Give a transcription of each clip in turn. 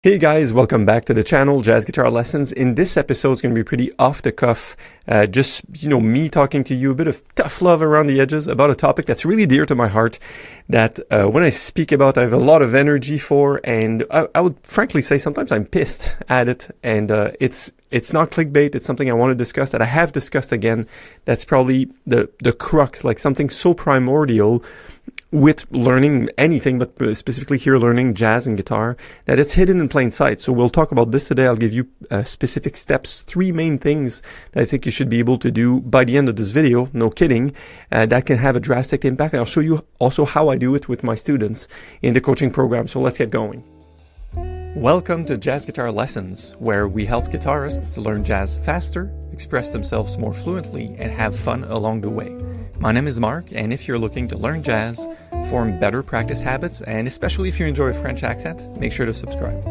Hey guys, welcome back to the channel, Jazz Guitar Lessons. In this episode, it's going to be pretty off the cuff, just, me talking to you, a bit of tough love around the edges about a topic that's really dear to my heart, that when I speak about, I have a lot of energy for, and I would frankly say sometimes I'm pissed at it, and it's not clickbait, it's something I want to discuss, that I have discussed again, that's probably the crux, like something so primordial with learning anything, but specifically here learning jazz and guitar, that it's hidden in plain sight. So we'll talk about this today. I'll give you specific steps, 3 main things that I think you should be able to do by the end of this video, no kidding, that can have a drastic impact. And I'll show you also how I do it with my students in the coaching program. So let's get going. Welcome to Jazz Guitar Lessons, where we help guitarists learn jazz faster, express themselves more fluently, and have fun along the way. My name is Mark, and if you're looking to learn jazz, form better practice habits, and especially if you enjoy a French accent, make sure to subscribe.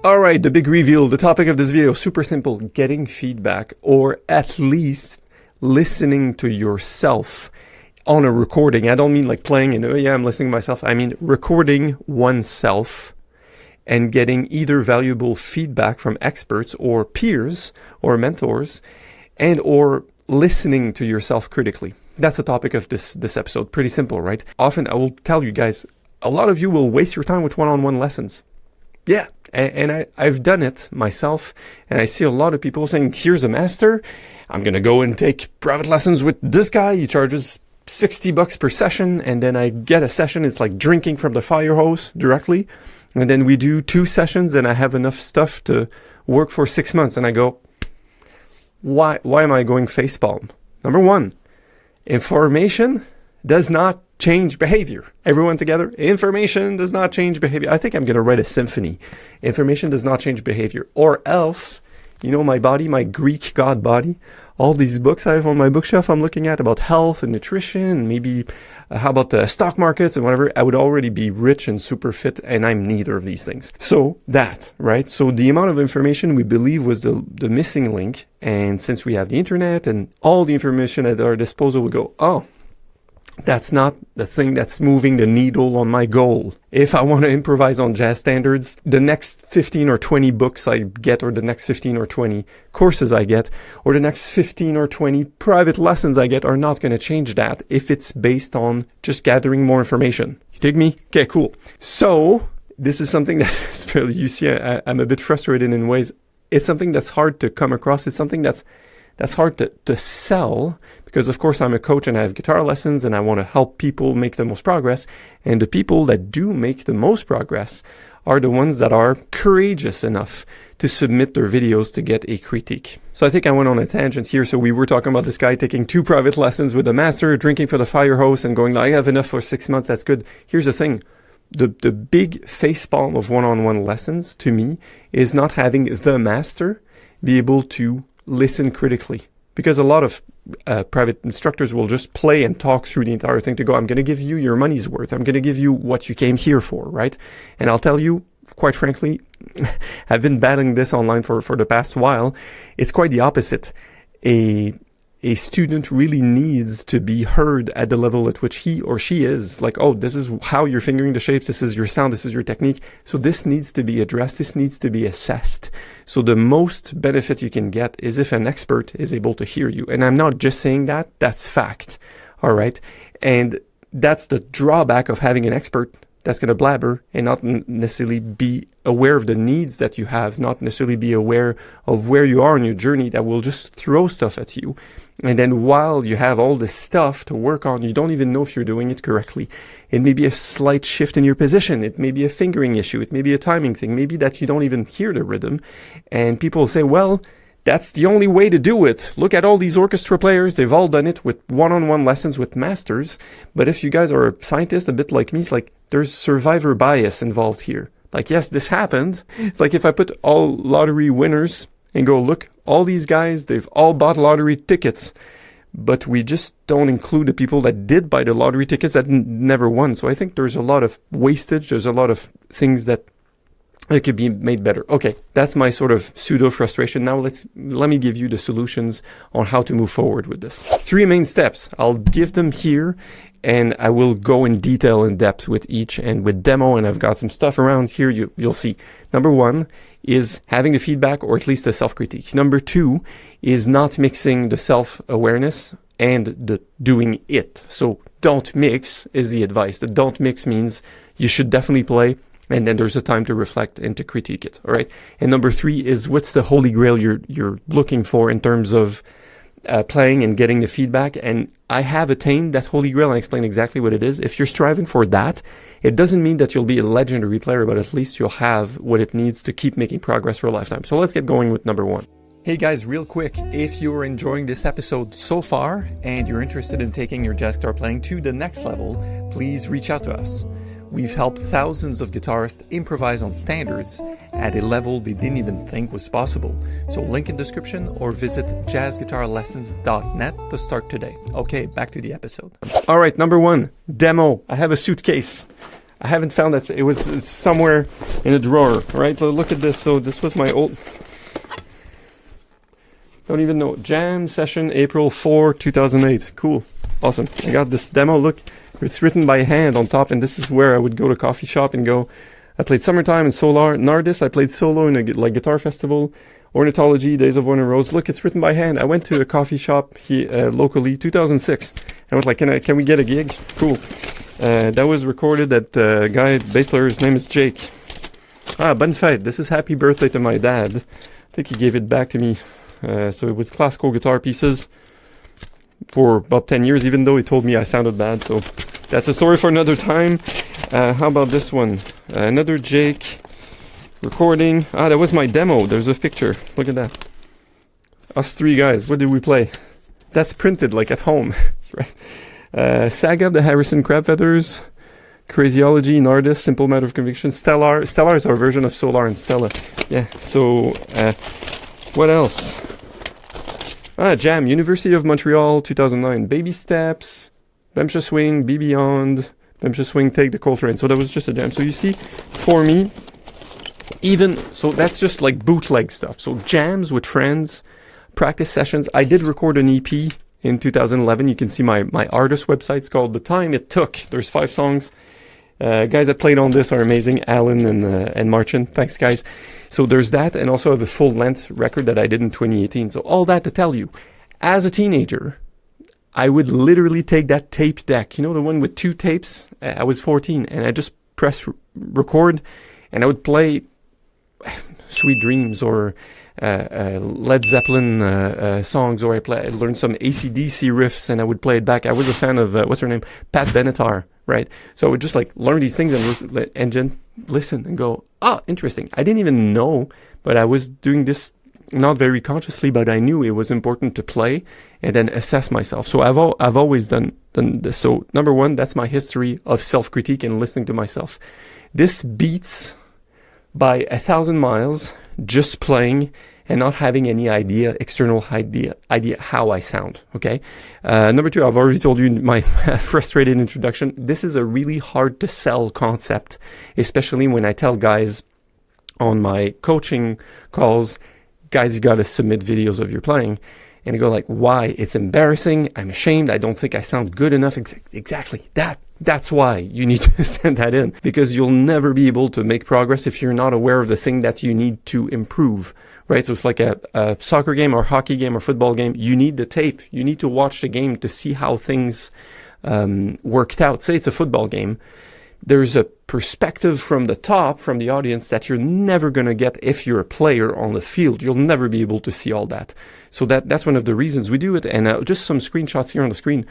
Alright, the big reveal, the topic of this video, super simple, getting feedback, or at least listening to yourself on a recording. I don't mean like playing and, oh yeah, I'm listening to myself. I mean recording oneself and getting either valuable feedback from experts or peers or mentors and or listening to yourself critically. That's the topic of this episode. Pretty simple, right? Often I will tell you guys, a lot of you will waste your time with one-on-one lessons. Yeah, and I've done it myself, and I see a lot of people saying, here's a master, I'm going to go and take private lessons with this guy, he charges $60 per session, and then I get a session, it's like drinking from the fire hose directly, and then we do 2 sessions, and I have enough stuff to work for 6 months, and I go, why am I going facepalm? Number 1, information does not change behavior. Everyone together, information does not change behavior. I think I'm going to write a symphony. Information does not change behavior. Or else, my body, my Greek god body, all these books I have on my bookshelf I'm looking at about health and nutrition, maybe how about the stock markets and whatever, I would already be rich and super fit, and I'm neither of these things. So that, right? So the amount of information we believe was the missing link, and since we have the internet and all the information at our disposal, we go, oh, that's not the thing that's moving the needle on my goal. If I want to improvise on jazz standards, the next 15 or 20 books I get, or the next 15 or 20 courses I get, or the next 15 or 20 private lessons I get are not going to change that if it's based on just gathering more information. You dig me? Okay, cool. So this is something that you see, I'm a bit frustrated in ways. It's something that's hard to come across. It's something that's hard to sell, because of course I'm a coach and I have guitar lessons and I want to help people make the most progress. And the people that do make the most progress are the ones that are courageous enough to submit their videos to get a critique. So I think I went on a tangent here. So we were talking about this guy taking 2 private lessons with a master, drinking for the fire hose and going, I have enough for 6 months. That's good. Here's the thing. The big facepalm of one-on-one lessons to me is not having the master be able to listen critically, because a lot of private instructors will just play and talk through the entire thing to go, I'm going to give you your money's worth. I'm going to give you what you came here for, right? And I'll tell you, quite frankly, I've been battling this online for the past while. It's quite the opposite. A student really needs to be heard at the level at which he or she is. Like, oh, this is how you're fingering the shapes. This is your sound. This is your technique. So this needs to be addressed. This needs to be assessed. So the most benefit you can get is if an expert is able to hear you. And I'm not just saying that. That's fact. All right. And that's the drawback of having an expert that's going to blabber and not necessarily be aware of the needs that you have, not necessarily be aware of where you are in your journey, that will just throw stuff at you. And then while you have all this stuff to work on, you don't even know if you're doing it correctly. It may be a slight shift in your position. It may be a fingering issue. It may be a timing thing. Maybe that you don't even hear the rhythm. And people say, well, that's the only way to do it. Look at all these orchestra players. They've all done it with one-on-one lessons with masters. But if you guys are scientists a bit like me, it's like there's survivor bias involved here. Like, yes, this happened. It's like if I put all lottery winners and go, look, all these guys, they've all bought lottery tickets. But we just don't include the people that did buy the lottery tickets that never won. So I think there's a lot of wastage. There's a lot of things that It could be made better. Okay, that's my sort of pseudo frustration. Now let me give you the solutions on how to move forward with this. 3 main steps. I'll give them here, and I will go in detail, in depth with each, and with demo, and I've got some stuff around here you'll see. Number 1 is having the feedback, or at least the self-critique. Number 2 is not mixing the self-awareness and the doing it. So don't mix is the advice. The don't mix means you should definitely play, and then there's a time to reflect and to critique it, all right? And number 3 is what's the holy grail you're looking for in terms of playing and getting the feedback. And I have attained that holy grail, and I explain exactly what it is. If you're striving for that, it doesn't mean that you'll be a legendary player, but at least you'll have what it needs to keep making progress for a lifetime. So let's get going with number 1. Hey guys, real quick, if you're enjoying this episode so far and you're interested in taking your jazz guitar playing to the next level, please reach out to us. We've helped thousands of guitarists improvise on standards at a level they didn't even think was possible. So link in description or visit jazzguitarlessons.net to start today. Okay, back to the episode. All right, number 1, demo. I have a suitcase. I haven't found that. It was somewhere in a drawer, right? Look at this. So this was my old... Don't even know. Jam session April 4, 2008. Cool. Awesome. I got this demo. Look, it's written by hand on top, and this is where I would go to coffee shop and go. I played Summertime and Solar. Nardis, I played solo in a guitar festival. Ornithology, Days of Wine and Rose. Look, it's written by hand. I went to a coffee shop here, locally, 2006. And I was like, can we get a gig? Cool. That was recorded at guy, bass player, his name is Jake. Bonne fête. This is happy birthday to my dad. I think he gave it back to me. So it was classical guitar pieces for about 10 years, even though he told me I sounded bad. So that's a story for another time. How about this one? Another Jake recording. That was my demo. There's a picture. Look at that. Us 3 guys. What did we play? That's printed like at home. Right. Saga, the Harrison Crab Feathers. Craziology, Nardis, Simple Matter of Conviction. Stellar. Stellar is our version of Solar and Stella. Yeah. So what else? Jam, University of Montreal, 2009. Baby Steps, Bemsha Swing, Be Beyond, Bemsha Swing, Take the Coltrane. So that was just a jam. So you see, for me, so that's just like bootleg stuff. So jams with friends, practice sessions. I did record an EP in 2011. You can see my artist website. It's called The Time It Took. There's 5 songs. Guys that played on this are amazing. Alan and Marcin. Thanks, guys. So there's that, and also I have a full-length record that I did in 2018. So all that to tell you, as a teenager, I would literally take that tape deck. You know, the one with 2 tapes? I was 14, and I just press record, and I would play Sweet Dreams or Led Zeppelin songs, or I learned some AC/DC riffs, and I would play it back. I was a fan of, what's her name? Pat Benatar, right? So I would just like learn these things and then listen and go, interesting. I didn't even know, but I was doing this not very consciously, but I knew it was important to play and then assess myself. So I've always done this. So number 1, that's my history of self-critique and listening to myself. This beats by 1,000 miles just playing and not having any external idea how I sound, okay? Number 2, I've already told you in my frustrated introduction, this is a really hard to sell concept, especially when I tell guys on my coaching calls, guys, you got to submit videos of your playing. And they go like, why? It's embarrassing. I'm ashamed. I don't think I sound good enough. Exactly. That's why you need to send that in, because you'll never be able to make progress if you're not aware of the thing that you need to improve, right? So it's like a soccer game or hockey game or football game. You need the tape. You need to watch the game to see how things worked out. Say it's a football game. There's a perspective from the top, from the audience, that you're never going to get if you're a player on the field. You'll never be able to see all that. So that's one of the reasons we do it. And just some screenshots here on the screen.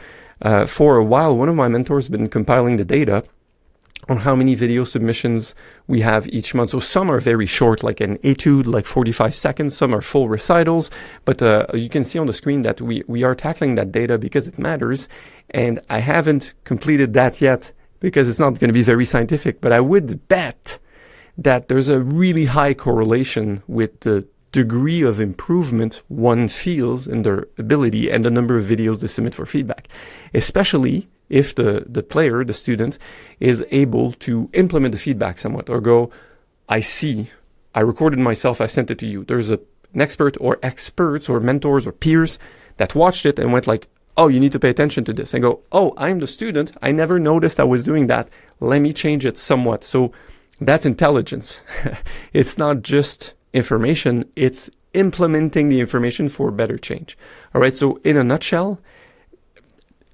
For a while, one of my mentors has been compiling the data on how many video submissions we have each month. So some are very short, like an etude, like 45 seconds. Some are full recitals. But you can see on the screen that we are tackling that data because it matters. And I haven't completed that yet, because it's not going to be very scientific, but I would bet that there's a really high correlation with the degree of improvement one feels in their ability and the number of videos they submit for feedback, especially if the player, the student, is able to implement the feedback somewhat or go, I see I recorded myself, I sent it to you. There's an expert or experts or mentors or peers that watched it and went like, oh, you need to pay attention to this, and go, oh, I'm the student. I never noticed I was doing that. Let me change it somewhat. So that's intelligence. It's not just information. It's implementing the information for better change. All right. So in a nutshell,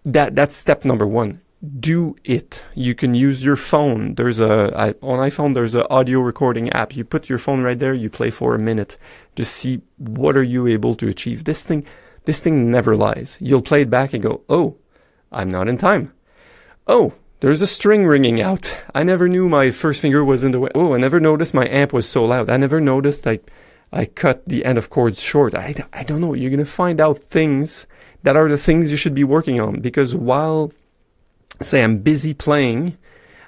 that's step number one. Do it. You can use your phone. On iPhone, there's an audio recording app. You put your phone right there. You play for a minute. Just see what are you able to achieve. This thing never lies. You'll play it back and go, oh, I'm not in time. Oh, there's a string ringing out. I never knew my first finger was in the way. Oh, I never noticed my amp was so loud. I never noticed I cut the end of chords short. I don't know. You're going to find out things that are the things you should be working on. Because while, say, I'm busy playing,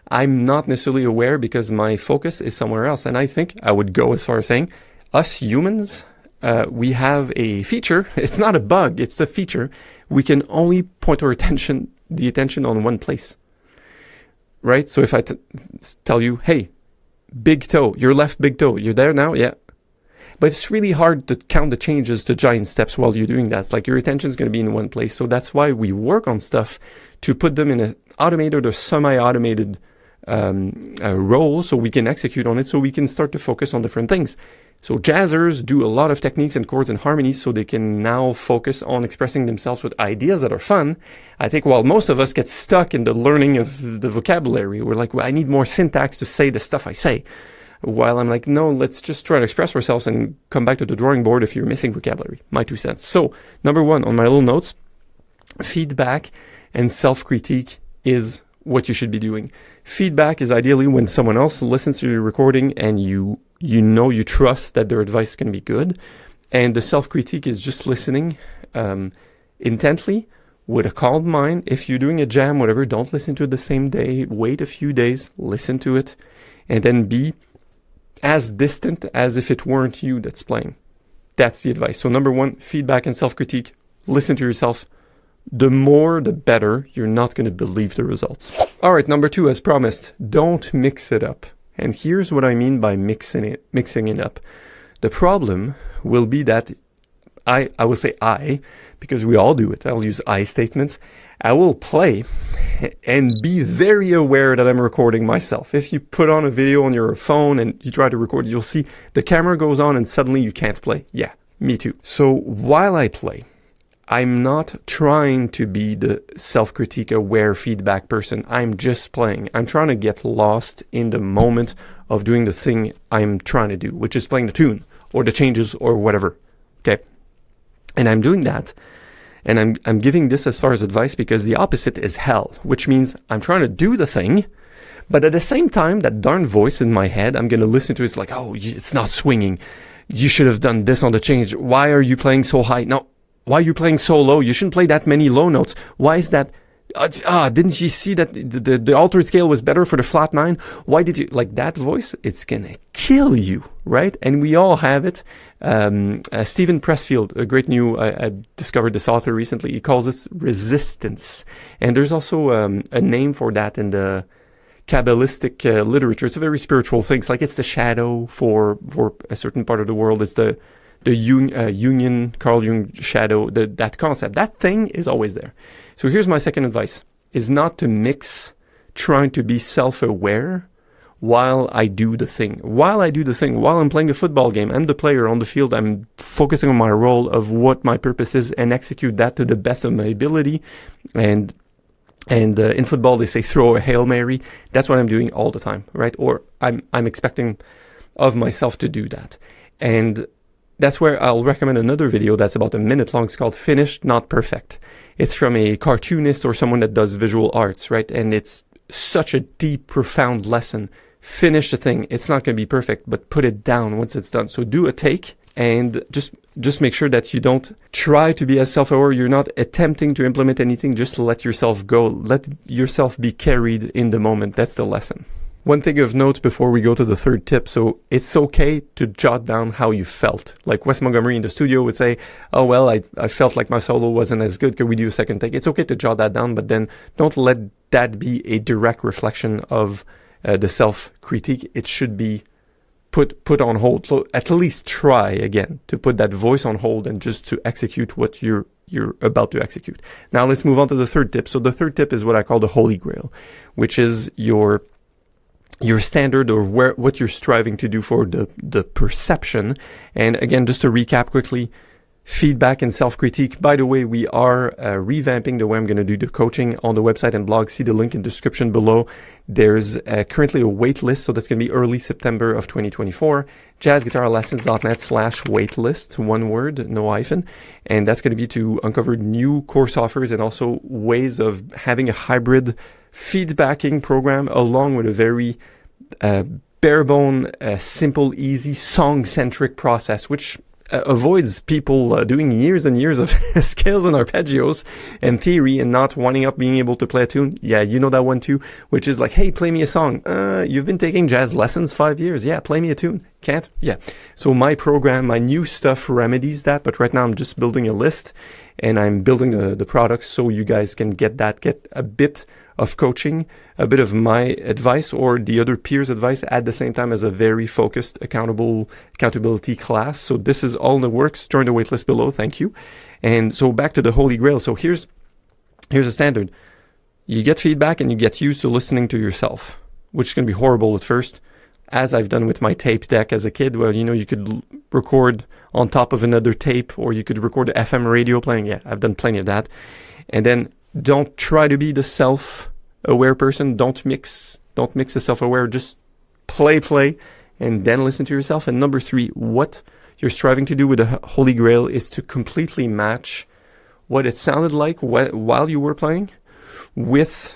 I'm not necessarily aware because my focus is somewhere else. And I think I would go as far as saying, us humans, we have a feature. It's not a bug. It's a feature. We can only point our attention on one place. Right? So if I tell you, hey, big toe, your left big toe, you're there now? Yeah. But it's really hard to count the changes to giant steps while you're doing that. Like your attention is going to be in one place. So that's why we work on stuff to put them in an automated or semi-automated role so we can execute on it, so we can start to focus on different things. So jazzers do a lot of techniques and chords and harmonies so they can now focus on expressing themselves with ideas that are fun. I think while most of us get stuck in the learning of the vocabulary, we're like, well, I need more syntax to say the stuff I say. While I'm like, no, let's just try to express ourselves and come back to the drawing board if you're missing vocabulary. My 2 cents. So, number one, on my little notes, feedback and self-critique is what you should be doing. Feedback is ideally when someone else listens to your recording and you trust that their advice is going to be good. And the self-critique is just listening intently with a calm mind. If you're doing a jam, whatever, don't listen to it the same day. Wait a few days, listen to it, and then be as distant as if it weren't you that's playing. That's the advice. So number one, feedback and self-critique. Listen to yourself. The more, the better. You're not going to believe the results. All right, number two, as promised, don't mix it up. And here's what I mean by mixing it up. The problem will be that I will say because we all do it. I'll use I statements. I will play and be very aware that I'm recording myself. If you put on a video on your phone and you try to record, you'll see the camera goes on and suddenly you can't play. Yeah, me too. So while I play, I'm not trying to be the self-critique aware feedback person. I'm just playing. I'm trying to get lost in the moment of doing the thing I'm trying to do, which is playing the tune or the changes or whatever. Okay. And I'm doing that. And I'm giving this as far as advice because the opposite is hell, which means I'm trying to do the thing, but at the same time, that darn voice in my head, I'm going to listen to it. It's like, oh, it's not swinging. You should have done this on the change. Why are you playing so high? No. Why are you playing so low? You shouldn't play that many low notes. Why is that? Didn't you see that the altered scale was better for the flat 9? Why did you like that voice? It's gonna kill you, right? And we all have it. Stephen Pressfield, a great I discovered this author recently. He calls it resistance, and there's also a name for that in the Kabbalistic literature. It's a very spiritual thing. It's like it's the shadow for a certain part of the world. It's the Carl Jung shadow, that concept. That thing is always there. So here's my second advice, is not to mix trying to be self-aware while I do the thing. While I'm playing a football game, I'm the player on the field. I'm focusing on my role of what my purpose is and execute that to the best of my ability. And in football, they say throw a Hail Mary. That's what I'm doing all the time, right? Or I'm expecting of myself to do that. And that's where I'll recommend another video that's about a minute long. It's called Finished, Not Perfect. It's from a cartoonist or someone that does visual arts, right? And it's such a deep, profound lesson. Finish the thing. It's not going to be perfect, but put it down once it's done. So do a take and just make sure that you don't try to be as self-aware. You're not attempting to implement anything. Just let yourself go. Let yourself be carried in the moment. That's the lesson. One thing of note before we go to the third tip, so it's okay to jot down how you felt. Like Wes Montgomery in the studio would say, oh, well, I felt like my solo wasn't as good. Could we do a second take? It's okay to jot that down, but then don't let that be a direct reflection of the self-critique. It should be put on hold. So at least try again to put that voice on hold and just to execute what you're about to execute. Now let's move on to the third tip. So the third tip is what I call the Holy Grail, which is your standard, or what you're striving to do for the perception. And again, just to recap quickly, feedback and self-critique. By the way, we are revamping the way I'm going to do the coaching on the website and blog. See the link in the description below. There's currently a wait list, so that's going to be early September of 2024. jazzguitarlessons.net/waitlist, one word, no hyphen. And that's going to be to uncover new course offers and also ways of having a hybrid feedbacking program along with a very bare-bone, simple, easy, song-centric process, which avoids people doing years and years of scales and arpeggios and theory and not winding up being able to play a tune. Yeah, you know that one too, which is like, hey, play me a song. You've been taking jazz lessons 5 years. Yeah, play me a tune. Can't? Yeah. So my program, my new stuff remedies that, but right now I'm just building a list and I'm building the products so you guys can get a bit of coaching, a bit of my advice or the other peers' advice at the same time as a very focused accountability class. So this is all in the works. Join the waitlist below. Thank you. And so back to the Holy Grail. So here's a standard. You get feedback and you get used to listening to yourself, which is going to be horrible at first, as I've done with my tape deck as a kid, where, you could record on top of another tape, or you could record FM radio playing. Yeah, I've done plenty of that. And then don't try to be the self-aware person. Don't mix the self-aware. Just play, and then listen to yourself. And number 3, what you're striving to do with the Holy Grail is to completely match what it sounded like while you were playing with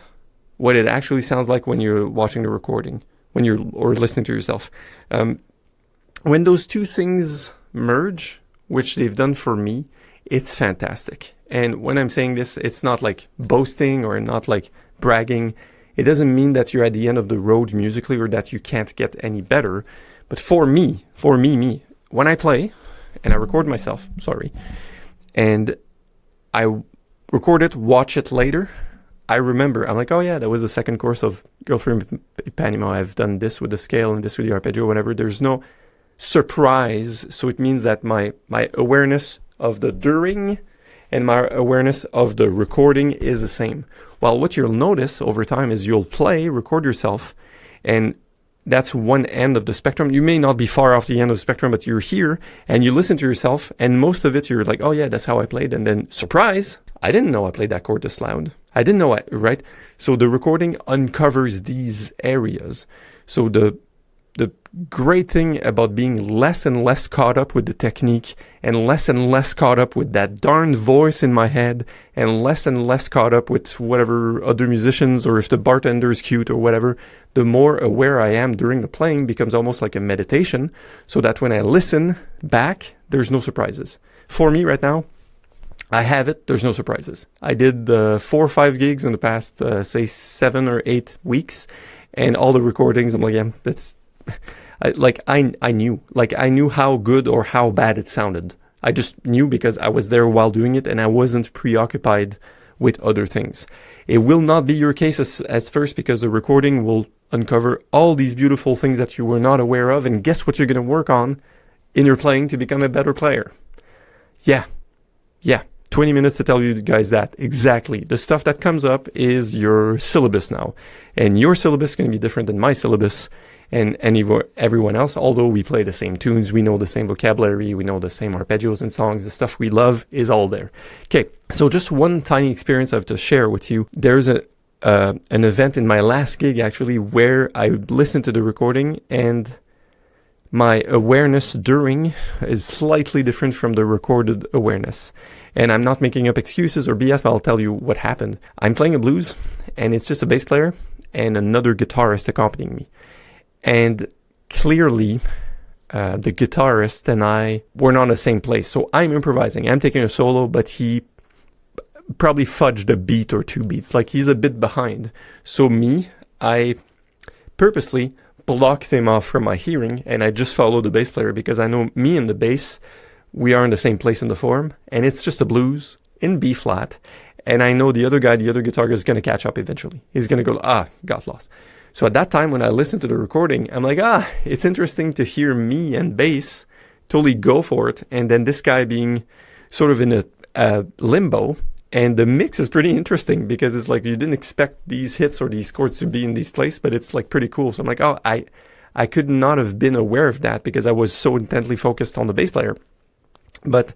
what it actually sounds like when you're watching the recording, or listening to yourself. When those two things merge, which they've done for me, it's fantastic. And when I'm saying this, it's not like boasting or not like bragging. It doesn't mean that you're at the end of the road musically or that you can't get any better. But for me, when I play and I record myself, and I record it, watch it later, I remember, I'm like, oh yeah, that was the second course of Girlfriend Ipanema. I've done this with the scale and this with the arpeggio, whatever. There's no surprise. So it means that my awareness of the during and my awareness of the recording is the same. Well, what you'll notice over time is you'll record yourself, and that's one end of the spectrum. You may not be far off the end of the spectrum, but you're here and you listen to yourself, and most of it you're like, oh yeah, that's how I played. And then surprise, I didn't know I played that chord this loud. I didn't know it, right? So the recording uncovers these areas. So the great thing about being less and less caught up with the technique and less caught up with that darn voice in my head and less caught up with whatever other musicians or if the bartender is cute or whatever, the more aware I am during the playing becomes almost like a meditation, so that when I listen back, there's no surprises. For me right now, I have it. There's no surprises. I did 4 or 5 gigs in the past, say 7 or 8 weeks, and all the recordings, I'm like, yeah, that's... I knew how good or how bad it sounded. I just knew because I was there while doing it and I wasn't preoccupied with other things. It will not be your case as first, because the recording will uncover all these beautiful things that you were not aware of, and guess what you're going to work on in your playing to become a better player. Yeah. 20 minutes to tell you guys that. Exactly. The stuff that comes up is your syllabus now. And your syllabus is going to be different than my syllabus and everyone else. Although we play the same tunes, we know the same vocabulary, we know the same arpeggios and songs, the stuff we love is all there. Okay, so just one tiny experience I have to share with you. There's an event in my last gig, actually, where I listened to the recording and my awareness during is slightly different from the recorded awareness. And I'm not making up excuses or BS, but I'll tell you what happened. I'm playing a blues, and it's just a bass player and another guitarist accompanying me. And clearly, the guitarist and I were not in the same place. So I'm improvising. I'm taking a solo, but he probably fudged a beat or 2 beats. Like, he's a bit behind. So I purposely blocked him off from my hearing, and I just followed the bass player because I know me and the bass, we are in the same place in the form, and it's just a blues in B flat, and I know the other guitar is going to catch up eventually. He's going to go, got lost. So at that time, when I listened to the recording, I'm like, it's interesting to hear me and bass totally go for it. And then this guy being sort of in a limbo. And the mix is pretty interesting because it's like you didn't expect these hits or these chords to be in this place, but it's like pretty cool. So I'm like, I could not have been aware of that because I was so intently focused on the bass player. But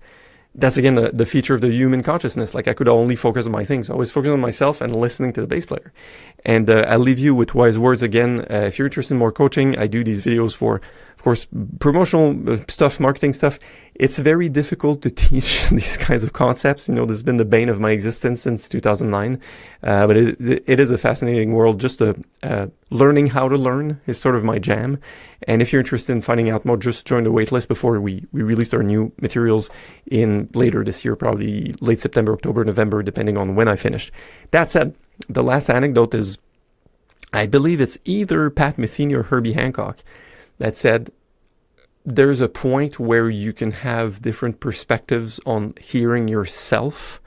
that's again the feature of the human consciousness. Like I could only focus on my things. I was focusing on myself and listening to the bass player. And I'll leave you with wise words again. If you're interested in more coaching, I do these videos for, of course, promotional stuff, marketing stuff. It's very difficult to teach these kinds of concepts. You know, this has been the bane of my existence since 2009. But it is a fascinating world. Just learning how to learn is sort of my jam. And if you're interested in finding out more, just join the waitlist before we release our new materials in later this year, probably late September, October, November, depending on when I finish. That said, the last anecdote is, I believe it's either Pat Metheny or Herbie Hancock that said, there's a point where you can have different perspectives on hearing yourself.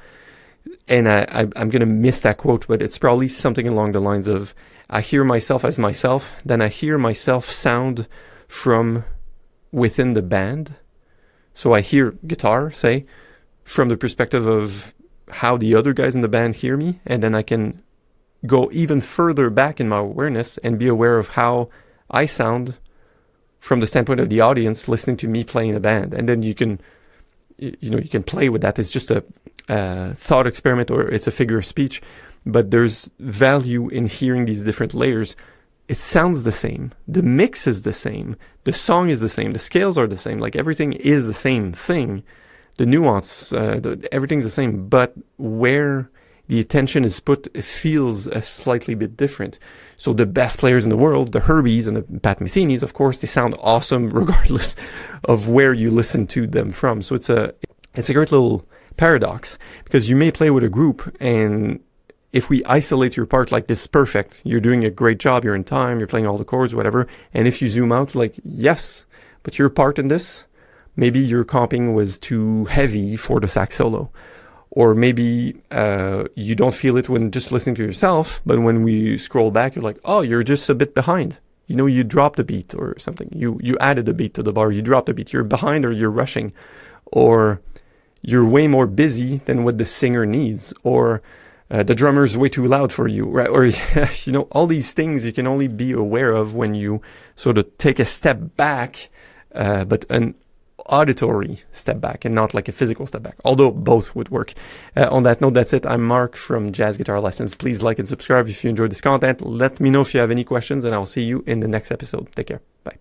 And I'm going to miss that quote, but it's probably something along the lines of, I hear myself as myself, then I hear myself sound from within the band. So I hear guitar, say, from the perspective of how the other guys in the band hear me, and then I can go even further back in my awareness and be aware of how I sound from the standpoint of the audience listening to me playing in a band. And then you can play with that. It's just a thought experiment, or it's a figure of speech, but there's value in hearing these different layers. It sounds the same. The mix is the same. The song is the same. The scales are the same. Like everything is the same thing. The nuance, everything's the same, but where the attention is put, it feels a slightly bit different. So the best players in the world, the Herbies and the Pat Methenys, of course, they sound awesome regardless of where you listen to them from. So it's a great little paradox, because you may play with a group, and if we isolate your part like this, perfect, you're doing a great job, you're in time, you're playing all the chords, whatever. And if you zoom out, like, yes, but your part in this, maybe your comping was too heavy for the sax solo. Or maybe you don't feel it when just listening to yourself, but when we scroll back, you're like, oh, you're just a bit behind. You know, you dropped a beat or something. You added a beat to the bar, you dropped a beat. You're behind, or you're rushing. Or you're way more busy than what the singer needs. Or the drummer's way too loud for you, right? Or, you know, all these things you can only be aware of when you sort of take a step back, but an auditory step back and not like a physical step back, although both would work. On that note, that's it. I'm Mark from Jazz Guitar Lessons. Please like and subscribe if you enjoyed this content. Let me know if you have any questions, and I'll see you in the next episode. Take care. Bye.